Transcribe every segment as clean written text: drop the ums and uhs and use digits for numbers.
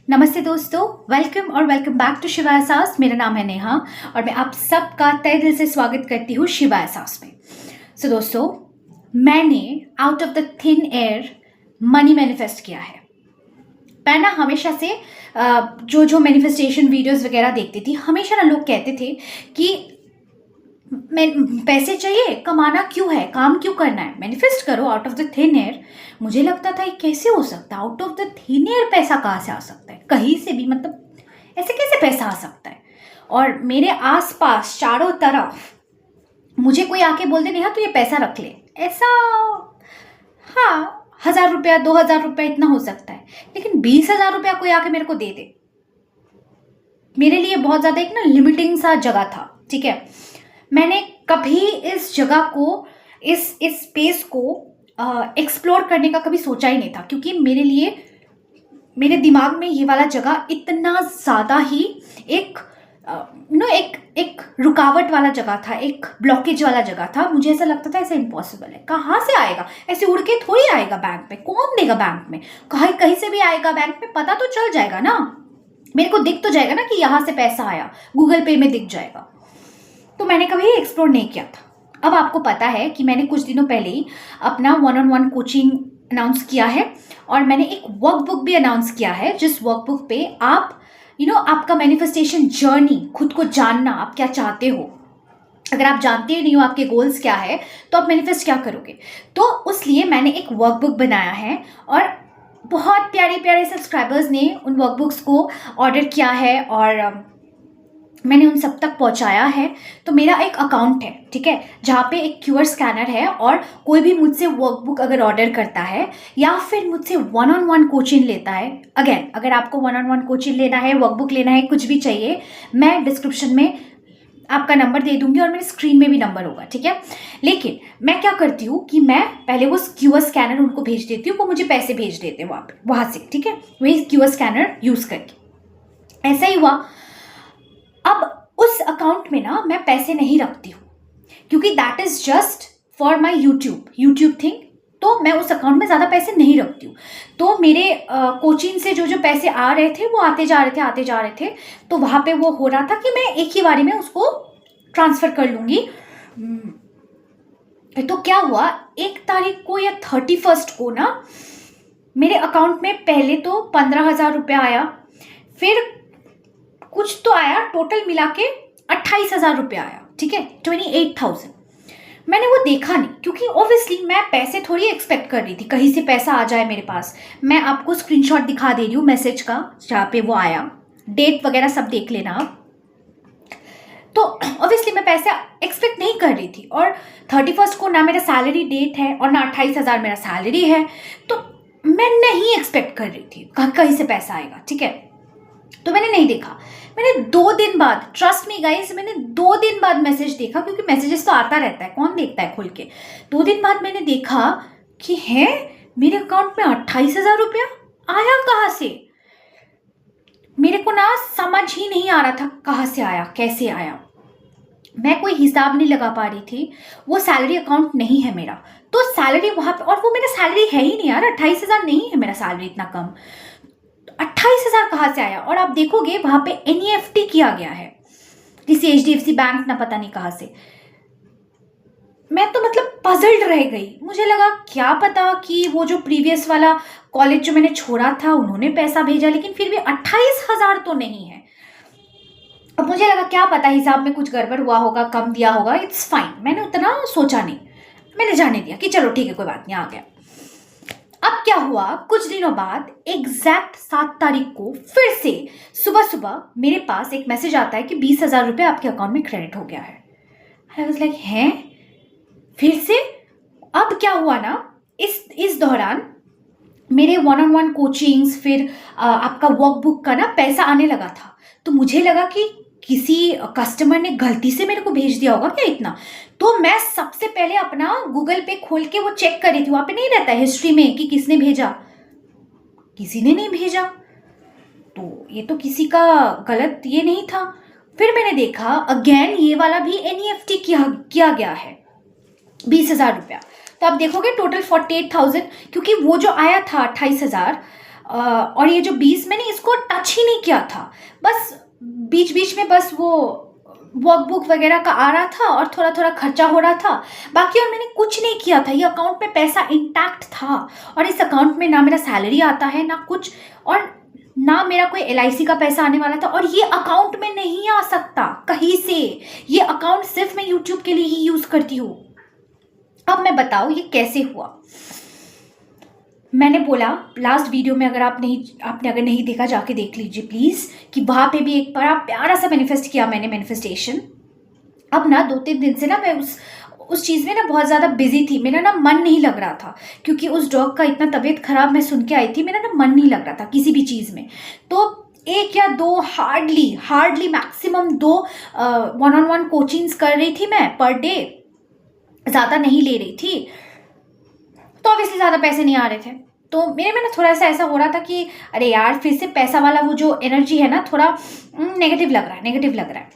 नमस्ते दोस्तों, welcome back to Shiva एहसास। मेरा नाम है नेहा और मैं आप सबका तहे दिल से स्वागत करती हूँ शिवा एहसास में। सो दोस्तों, मैंने out of the thin air money manifest किया है। मैं ना हमेशा से जो मैनिफेस्टेशन वीडियोस वगैरह देखती थी, हमेशा ना लोग कहते थे कि मैं पैसे चाहिए, कमाना क्यों है, काम क्यों करना है, मैनिफेस्ट करो out of the thin air. मुझे लगता था ये कैसे हो सकता है, out of the thin air पैसा कहाँ से आ सकता है, कहीं से भी, मतलब ऐसे कैसे पैसा आ सकता है। और मेरे आसपास चारों तरफ मुझे कोई आके बोल दे नेहा तू ये पैसा रख ले, ऐसा हाँ 1000 रुपया 2000 रुपया इतना हो सकता है, लेकिन 20,000 रुपया कोई आके मेरे को दे दे, मेरे लिए बहुत ज़्यादा एक ना लिमिटिंग सा जगह था। ठीक है, मैंने कभी इस जगह को, इस स्पेस को एक्सप्लोर करने का कभी सोचा ही नहीं था, क्योंकि मेरे लिए, मेरे दिमाग में ये वाला जगह इतना ज़्यादा ही एक एक रुकावट वाला जगह था, एक ब्लॉकेज वाला जगह था। मुझे ऐसा लगता था ऐसा इम्पॉसिबल है, कहाँ से आएगा, ऐसे उड़ के थोड़ी आएगा बैंक में, कौन देगा बैंक में, कहीं से भी आएगा बैंक में, पता तो चल जाएगा ना, मेरे को दिख तो जाएगा ना कि यहाँ से पैसा आया, गूगल पे में दिख जाएगा। तो मैंने कभी एक्सप्लोर नहीं किया था। अब आपको पता है कि मैंने कुछ दिनों पहले ही अपना 1-on-1 कोचिंग अनाउंस किया है और मैंने एक वर्कबुक भी अनाउंस किया है, जिस वर्कबुक पे आप आपका मैनिफेस्टेशन जर्नी, खुद को जानना, आप क्या चाहते हो, अगर आप जानते ही नहीं हो आपके गोल्स क्या है तो आप मैनिफेस्ट क्या करोगे। तो उसलिए मैंने एक वर्कबुक बनाया है और बहुत प्यारे प्यारे सब्सक्राइबर्स ने उन वर्कबुक्स को ऑर्डर किया है और मैंने उन सब तक पहुंचाया है। तो मेरा एक अकाउंट है, ठीक है, जहाँ पे एक QR स्कैनर है और कोई भी मुझसे वर्कबुक अगर ऑर्डर करता है या फिर मुझसे 1-on-1 कोचिंग लेता है, अगेन अगर आपको 1-on-1 कोचिंग लेना है, वर्कबुक लेना है, कुछ भी चाहिए, मैं डिस्क्रिप्शन में आपका नंबर दे दूंगी और मेरे स्क्रीन में भी नंबर होगा, ठीक है। लेकिन मैं क्या करती हूँ कि मैं पहले वो QR स्कैनर उनको भेज देती हूँ, वो मुझे पैसे भेज देते हैं वहाँ से, ठीक है, वही QR स्कैनर यूज़ करके। ऐसा ही हुआ। अब उस अकाउंट में ना मैं पैसे नहीं रखती हूँ, क्योंकि that is just for my YouTube thing. तो मैं उस अकाउंट में ज़्यादा पैसे नहीं रखती हूँ। तो मेरे कोचिंग से जो पैसे आ रहे थे वो आते जा रहे थे, तो वहाँ पे वो हो रहा था कि मैं एक ही बारी में उसको ट्रांसफ़र कर लूँगी। तो क्या हुआ, 1 तारीख को या 31 को ना मेरे अकाउंट में पहले तो 15,000 रुपया आया, फिर कुछ तो आया, टोटल मिला के 28,000 रुपया आया, ठीक है, 28,000। मैंने वो देखा नहीं, क्योंकि ऑब्वियसली मैं पैसे थोड़ी एक्सपेक्ट कर रही थी कहीं से पैसा आ जाए मेरे पास। मैं आपको स्क्रीनशॉट दिखा दे रही हूँ मैसेज का, जहाँ पे वो आया, डेट वगैरह सब देख लेना आप। तो ऑब्वियसली मैं पैसे एक्सपेक्ट नहीं कर रही थी और 31 को ना मेरा सैलरी डेट है और ना 28,000 मेरा सैलरी है, तो मैं नहीं एक्सपेक्ट कर रही थी कहीं से पैसा आएगा, ठीक है। तो मैंने नहीं देखा। मैंने 2 दिन बाद, ट्रस्ट मी गाइस, मैंने 2 दिन बाद मैसेज देखा, क्योंकि मैसेजेस तो आता रहता है, कौन देखता है खुल के। 2 दिन बाद मैंने देखा कि है मेरे अकाउंट में 28,000 रुपया आया कहाँ से। मेरे को ना समझ ही नहीं आ रहा था कहाँ से आया, कैसे आया, मैं कोई हिसाब नहीं लगा पा रही थी। वो सैलरी अकाउंट नहीं है मेरा, तो सैलरी वहाँ पे, और वो मेरा सैलरी है ही नहीं यार, 28,000 नहीं है मेरा सैलरी, इतना कम, 28,000 कहाँ से आया। और आप देखोगे वहाँ पे NEFT किया गया है किसी HDFC बैंक, ना पता नहीं कहाँ से। मैं तो मतलब पजल्ड रह गई, मुझे लगा क्या पता कि वो जो प्रीवियस वाला कॉलेज जो मैंने छोड़ा था उन्होंने पैसा भेजा, लेकिन फिर भी 28,000 तो नहीं है। अब मुझे लगा क्या पता हिसाब में कुछ गड़बड़ हुआ होगा, कम दिया होगा, इट्स फाइन, मैंने उतना सोचा नहीं, मैंने जाने दिया कि चलो ठीक है कोई बात नहीं, आ गया। अब क्या हुआ, कुछ दिनों बाद एग्जैक्ट 7 तारीख को फिर से सुबह मेरे पास एक मैसेज आता है कि 20,000 रुपये आपके अकाउंट में क्रेडिट हो गया है। आई वाज लाइक हैं, फिर से। अब क्या हुआ ना, इस दौरान मेरे 1-on-1 कोचिंग्स, फिर आपका वर्कबुक का ना पैसा आने लगा था। तो मुझे लगा कि किसी कस्टमर ने गलती से मेरे को भेज दिया होगा क्या इतना। तो मैं सबसे पहले अपना गूगल पे खोल के वो चेक कर रही थी, वहाँ पे नहीं रहता है हिस्ट्री में कि किसने भेजा, किसी ने नहीं भेजा, तो ये तो किसी का गलत ये नहीं था। फिर मैंने देखा अगेन ये वाला भी NEFT किया गया है, 20,000 रुपया। तो आप देखोगे टोटल 48,000, क्योंकि वो जो आया था 28,000 और ये जो 20 मैंने इसको टच ही नहीं किया था, बस बीच बीच में बस वो वर्कबुक वगैरह का आ रहा था और थोड़ा थोड़ा खर्चा हो रहा था, बाकी और मैंने कुछ नहीं किया था। ये अकाउंट में पैसा इंटैक्ट था और इस अकाउंट में ना मेरा सैलरी आता है ना कुछ, और ना मेरा कोई LIC का पैसा आने वाला था, और ये अकाउंट में नहीं आ सकता कहीं से। ये अकाउंट सिर्फ मैं यूट्यूब के लिए ही यूज करती हूँ। अब मैं बताऊँ ये कैसे हुआ। मैंने बोला लास्ट वीडियो में, अगर आपने अगर नहीं देखा जाके देख लीजिए प्लीज, कि वहां पे भी एक बड़ा प्यारा सा मैनिफेस्ट किया मैंने, मैनिफेस्टेशन। अब ना 2-3 दिन से ना मैं उस चीज़ में ना बहुत ज़्यादा बिजी थी, मेरा ना मन नहीं लग रहा था, क्योंकि उस डॉग का इतना तबीयत खराब मैं सुन के आई थी, मेरा ना मन नहीं लग रहा था किसी भी चीज़ में। तो 1 या 2 हार्डली मैक्सिमम 2 1-on-1 कोचिंग्स कर रही थी मैं पर डे, ज़्यादा नहीं ले रही थी, तो ऑब्वियसली ज़्यादा पैसे नहीं आ रहे थे। तो मेरे में ना थोड़ा सा ऐसा हो रहा था कि अरे यार फिर से पैसा वाला वो जो एनर्जी है ना, थोड़ा नेगेटिव लग रहा है।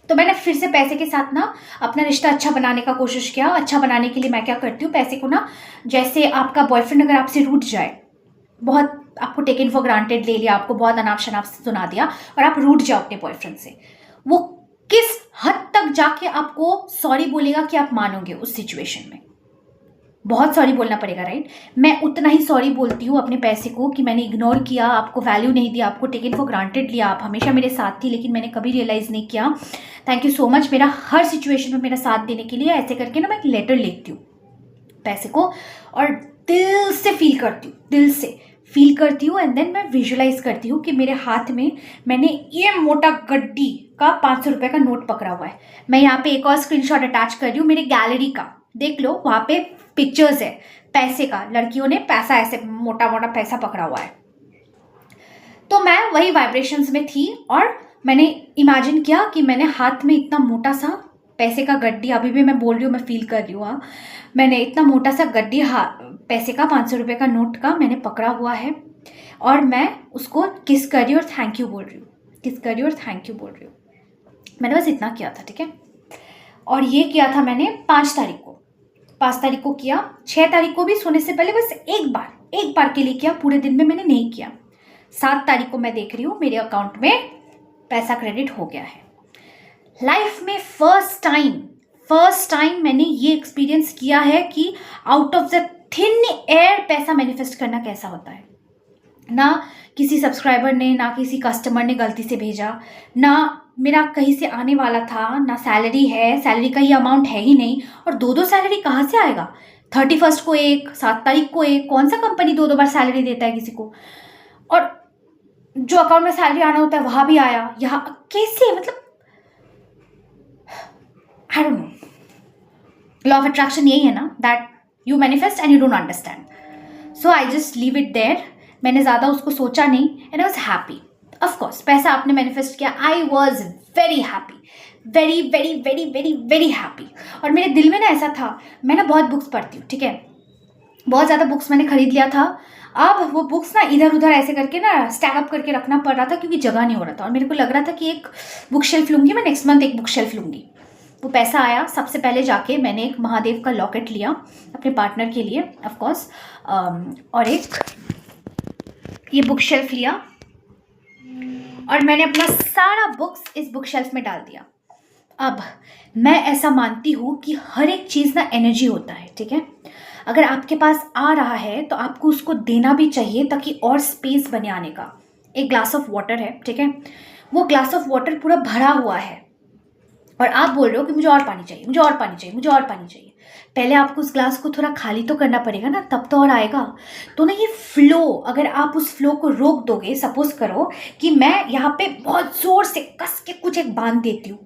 तो मैंने फिर से पैसे के साथ ना अपना रिश्ता अच्छा बनाने का कोशिश किया। अच्छा बनाने के लिए मैं क्या करती हूँ, पैसे को ना, जैसे आपका बॉयफ्रेंड अगर आपसे रूठ जाए, बहुत आपको टेकन फॉर ग्रांटेड ले लिया, आपको बहुत अनाप शनाप सुना दिया और आप रूठ जाओ अपने बॉयफ्रेंड से, वो किस हद तक जाके आपको सॉरी बोलेगा कि आप मानोगे उस सिचुएशन में? बहुत सॉरी बोलना पड़ेगा, राइट? मैं उतना ही सॉरी बोलती हूँ अपने पैसे को कि मैंने इग्नोर किया, आपको वैल्यू नहीं दिया, आपको टेकन फॉर ग्रांटेड लिया, आप हमेशा मेरे साथ थी लेकिन मैंने कभी रियलाइज़ नहीं किया। थैंक यू सो मच मेरा हर सिचुएशन में मेरा साथ देने के लिए। ऐसे करके ना मैं एक लेटर लिखती हूँ पैसे को और दिल से फील करती हूँ एंड देन मैं विजुअलाइज करती हूँ कि मेरे हाथ में मैंने ये मोटा गड्डी का 500 रुपये का नोट पकड़ा हुआ है। मैं यहाँ पे एक और स्क्रीनशॉट अटैच कर रही हूँ मेरे गैलरी का, देख लो, वहाँ पे पिक्चर्स है पैसे का, लड़कियों ने पैसा ऐसे मोटा मोटा पैसा पकड़ा हुआ है। तो मैं वही वाइब्रेशंस में थी और मैंने इमेजिन किया कि मैंने हाथ में इतना मोटा सा पैसे का गड्डी, अभी भी मैं बोल रही हूँ, मैं फील कर रही हूँ, मैंने इतना मोटा सा गड्डी पैसे का 500 रुपये का नोट का मैंने पकड़ा हुआ है और मैं उसको किस कर रही हूँ और थैंक यू बोल रही हूँ। मैंने बस इतना किया था, ठीक है। और ये किया था मैंने 5 तारीख को किया। 6 तारीख को भी सोने से पहले बस एक बार के लिए किया, पूरे दिन में मैंने नहीं किया। 7 तारीख को मैं देख रही हूँ मेरे अकाउंट में पैसा क्रेडिट हो गया है। लाइफ में फर्स्ट टाइम मैंने ये एक्सपीरियंस किया है कि out of the thin air पैसा मैनिफेस्ट करना कैसा होता है। ना किसी सब्सक्राइबर ने, ना किसी कस्टमर ने गलती से भेजा, ना मेरा कहीं से आने वाला था, ना सैलरी है, सैलरी का ये अमाउंट है ही नहीं। और 2 सैलरी कहाँ से आएगा? 31 को एक, 7 तारीख को एक, कौन सा कंपनी 2 बार सैलरी देता है किसी को? और जो अकाउंट में सैलरी आना होता है वहाँ भी आया, यहाँ कैसे? मतलब I don't know. Law of attraction यही है ना, that you manifest and you don't understand. So I just leave it there. मैंने ज़्यादा उसको सोचा नहीं and I was happy. Of course पैसा आपने मैनिफेस्ट किया, I was very happy, very very very very very happy. और मेरे दिल में ना ऐसा था, मैं ना बहुत बुक्स पढ़ती हूँ, ठीक है, बहुत ज़्यादा बुक्स मैंने खरीद लिया था। अब वो बुक्स ना इधर उधर ऐसे करके ना स्टैक अप करके रखना पड़ रहा था क्योंकि जगह नहीं हो रहा था। और मेरे को लग रहा था कि एक बुक शेल्फ लूँगी मैं, नेक्स्ट मंथ एक बुक शेल्फ लूँगी। वो पैसा आया, सबसे पहले जाके मैंने एक महादेव का लॉकेट लिया अपने पार्टनर के लिए, ऑफकोर्स, और एक ये बुक शेल्फ लिया और मैंने अपना सारा बुक्स इस बुक शेल्फ में डाल दिया। अब मैं ऐसा मानती हूँ कि हर एक चीज़ ना एनर्जी होता है, ठीक है। अगर आपके पास आ रहा है तो आपको उसको देना भी चाहिए ताकि और स्पेस बने आने का। एक ग्लास ऑफ वाटर है, ठीक है, वो ग्लास ऑफ वाटर पूरा भरा हुआ है और आप बोल रहे हो कि मुझे और पानी चाहिए। पहले आपको उस ग्लास को थोड़ा खाली तो करना पड़ेगा ना, तब तो और आएगा। तो ना ये फ्लो, अगर आप उस फ्लो को रोक दोगे, सपोज करो कि मैं यहाँ पे बहुत जोर से कस के कुछ एक बांध देती हूँ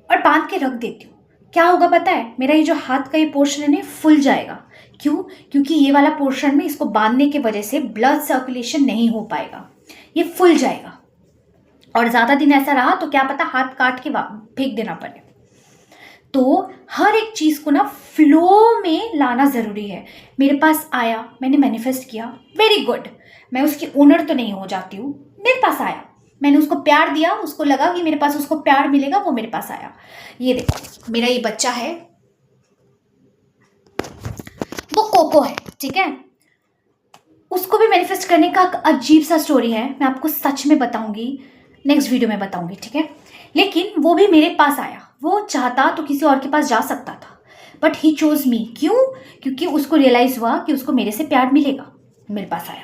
और बांध के रख देती हूँ, क्या होगा पता है? मेरा ये जो हाथ का ये पोर्शन है ना फुल जाएगा। क्यों? क्योंकि ये वाला पोर्शन में इसको बांधने की वजह से ब्लड सर्कुलेशन नहीं हो पाएगा, ये फुल जाएगा। और ज़्यादा दिन ऐसा रहा तो क्या पता हाथ काट के फेंक देना पड़े। तो हर एक चीज़ को ना फ्लो में लाना ज़रूरी है। मेरे पास आया, मैंने मैनिफेस्ट किया, वेरी गुड, मैं उसकी ओनर तो नहीं हो जाती हूँ, मेरे पास आया, मैंने उसको प्यार दिया, उसको लगा कि मेरे पास उसको प्यार मिलेगा, वो मेरे पास आया। ये देखो मेरा ये बच्चा है, वो कोको है, ठीक है, उसको भी मैनिफेस्ट करने का अजीब सा स्टोरी है, मैं आपको सच में बताऊंगी, नेक्स्ट वीडियो में बताऊंगी, ठीक है। लेकिन वो भी मेरे पास आया, वो चाहता तो किसी और के पास जा सकता था, बट ही चोज मी। क्यों? क्योंकि उसको रियलाइज हुआ कि उसको मेरे से प्यार मिलेगा, मेरे पास आया।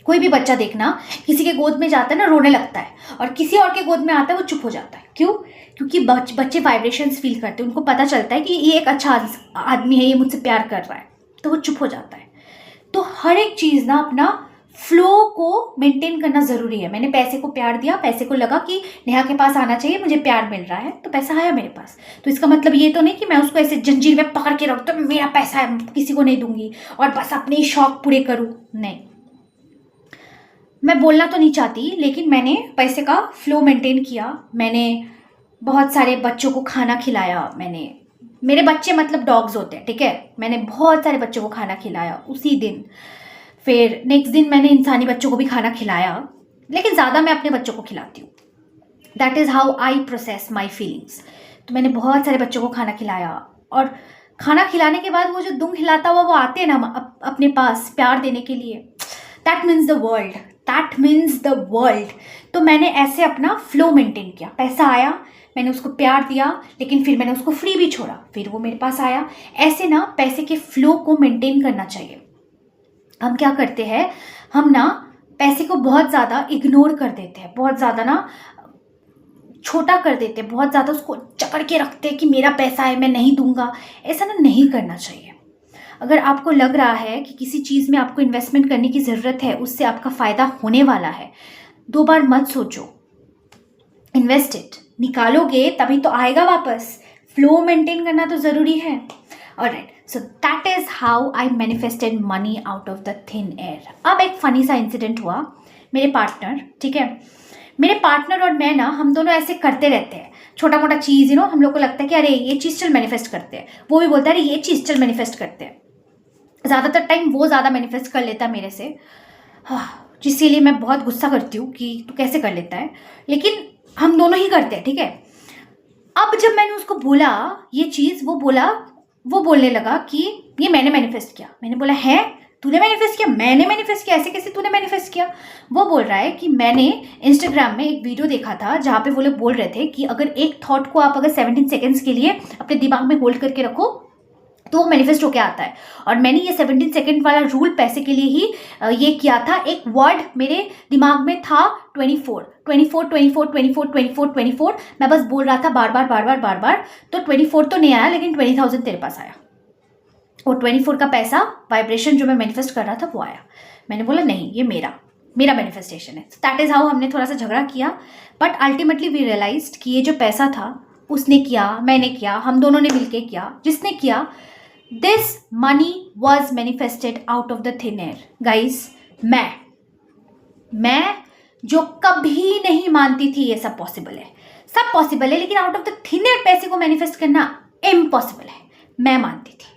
कोई भी बच्चा देखना, किसी के गोद में जाता है ना रोने लगता है, और किसी और के गोद में आता है वो चुप हो जाता है। क्यों? क्योंकि बच्चे वाइब्रेशंस फील करते हैं, उनको पता चलता है कि ये एक अच्छा आदमी है, ये मुझसे प्यार कर रहा है, तो वो चुप हो जाता है। तो हर एक चीज़ ना अपना फ्लो को मेंटेन करना ज़रूरी है। मैंने पैसे को प्यार दिया, पैसे को लगा कि नेहा के पास आना चाहिए, मुझे प्यार मिल रहा है, तो पैसा आया मेरे पास। तो इसका मतलब ये तो नहीं कि मैं उसको ऐसे जंजीर में पकड़ के रख, तो मेरा पैसा है किसी को नहीं दूंगी और बस अपने शौक पूरे करूँ। नहीं, मैं बोलना तो नहीं चाहती, लेकिन मैंने पैसे का फ्लो मेंटेन किया। मैंने बहुत सारे बच्चों को खाना खिलाया, मेरे बच्चे मतलब डॉग्स होते हैं, ठीक है। मैंने बहुत सारे बच्चों को खाना खिलाया उसी दिन। फिर नेक्स्ट दिन मैंने इंसानी बच्चों को भी खाना खिलाया, लेकिन ज़्यादा मैं अपने बच्चों को खिलाती हूँ। That is how I process my feelings. तो मैंने बहुत सारे बच्चों को खाना खिलाया, और खाना खिलाने के बाद वो जो दुम हिलाता हुआ वो आते हैं ना अपने पास प्यार देने के लिए, that means the world, that means the world. तो मैंने ऐसे अपना फ्लो मेंटेन किया। पैसा आया, मैंने उसको प्यार दिया, लेकिन फिर मैंने उसको फ्री भी छोड़ा, फिर वो मेरे पास आया। ऐसे ना पैसे के फ्लो को मेंटेन करना चाहिए। हम क्या करते हैं, हम ना पैसे को बहुत ज़्यादा इग्नोर कर देते हैं, बहुत ज़्यादा ना छोटा कर देते हैं, बहुत ज़्यादा उसको जकड़ के रखते हैं कि मेरा पैसा है मैं नहीं दूंगा। ऐसा ना नहीं करना चाहिए। अगर आपको लग रहा है कि किसी चीज़ में आपको इन्वेस्टमेंट करने की ज़रूरत है, उससे आपका फ़ायदा होने वाला है, 2 बार मत सोचो, इन्वेस्ट इट। निकालोगे तभी तो आएगा वापस। फ्लो मेंटेन करना तो ज़रूरी है। Alright, so that is how I manifested money out of the thin air. अब एक फ़नी सा इंसिडेंट हुआ। मेरे पार्टनर, ठीक है, मेरे पार्टनर और मैं ना, हम दोनों ऐसे करते रहते हैं छोटा मोटा चीज़, हम लोग को लगता है कि अरे ये चीज़ चल मैनिफेस्ट करते हैं, वो भी बोलता है अरे ये चीज़ चल मैनिफेस्ट करते हैं। ज़्यादातर टाइम वो ज़्यादा मैनिफेस्ट कर लेता है मेरे से, हाँ, जिसके लिए मैं बहुत गुस्सा करती हूँ कि तू कैसे कर लेता है, लेकिन हम दोनों ही करते हैं, ठीक है। अब जब मैंने उसको बोला ये चीज़, वो बोलने लगा कि ये मैंने मैनिफेस्ट किया। मैंने बोला है तूने मैनिफेस्ट किया? मैंने मैनिफेस्ट किया? ऐसे कैसे तूने मैनिफेस्ट किया? वो बोल रहा है कि मैंने इंस्टाग्राम में एक वीडियो देखा था जहाँ पे वो लोग बोल रहे थे कि अगर एक थॉट को आप अगर 17 सेकेंड्स के लिए अपने दिमाग में होल्ड करके रखो तो वो मैनिफेस्ट होके आता है। और मैंने ये 17 सेकेंड वाला रूल पैसे के लिए ही ये किया था। एक वर्ड मेरे दिमाग में था 24 24 24 24 24 24। मैं बस बोल रहा था बार बार। तो 24 तो नहीं आया, लेकिन 20,000 तेरे पास आया। और 24 का पैसा वाइब्रेशन जो मैं मैनिफेस्ट कर रहा था वो आया। मैंने बोला नहीं, ये मेरा मैनिफेस्टेशन है। दैट इज़ हाउ हमने थोड़ा सा झगड़ा किया, बट अल्टीमेटली वी रियलाइज्ड कि ये जो पैसा था उसने किया, मैंने किया, हम दोनों ने मिलके किया। जिसने किया, this money was manifested out of the thin air. Guys, मैं जो कभी नहीं मानती थी ये सब पॉसिबल है, लेकिन out of the thin air पैसे को मैनिफेस्ट करना इम्पॉसिबल है, मैं मानती थी।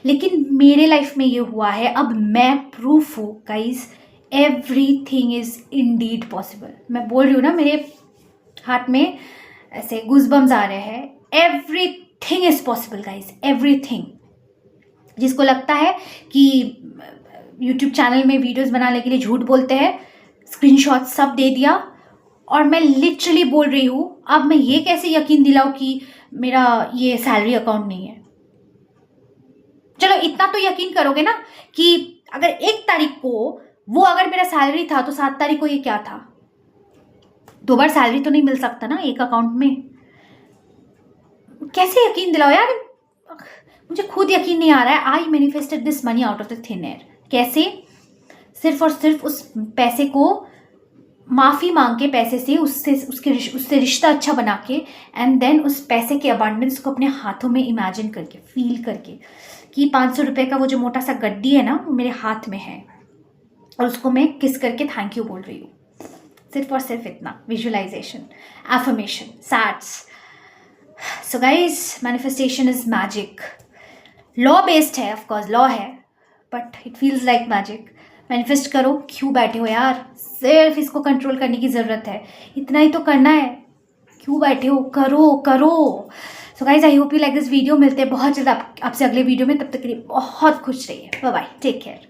लेकिन मेरे लाइफ में ये हुआ है, अब मैं प्रूफ हूँ guys, everything is Indeed possible. मैं बोल रही हूँ ना, मेरे हाथ में ऐसे गूज़बम्स आ रहे हैं। Everything is possible guys, everything. जिसको लगता है कि यूट्यूब चैनल में वीडियोस बनाने के लिए झूठ बोलते हैं, स्क्रीनशॉट सब दे दिया, और मैं लिटरली बोल रही हूँ। अब मैं ये कैसे यकीन दिलाऊं कि मेरा ये सैलरी अकाउंट नहीं है? चलो इतना तो यकीन करोगे ना कि अगर 1 तारीख को वो अगर मेरा सैलरी था तो 7 तारीख को ये क्या था? 2 बार सैलरी तो नहीं मिल सकता ना एक अकाउंट में। कैसे यकीन दिलाओ यार, मुझे खुद यकीन नहीं आ रहा है। आई manifested this money out of the thin air. कैसे? सिर्फ और सिर्फ उस पैसे को माफ़ी मांग के, पैसे से उससे रिश्ता अच्छा बना के, एंड देन उस पैसे के अबांडेंस को अपने हाथों में इमेजिन करके, फील करके कि 500 रुपये का वो जो मोटा सा गड्डी है ना, वो मेरे हाथ में है और उसको मैं किस करके थैंक यू बोल रही हूँ। सिर्फ और सिर्फ इतना विजुअलाइजेशन, एफर्मेशन, सैट्स। So guys, manifestation is magic. Law based है, ऑफकोर्स लॉ है, but it feels like magic. Manifest करो, क्यों बैठे हो यार? सिर्फ इसको कंट्रोल करने की ज़रूरत है, इतना ही तो करना है। क्यों बैठे हो? करो। So guys, I hope you like this video. मिलते हैं बहुत जल्द आपसे अगले वीडियो में। तब तक के लिए बहुत खुश रहिए। Bye bye, take care.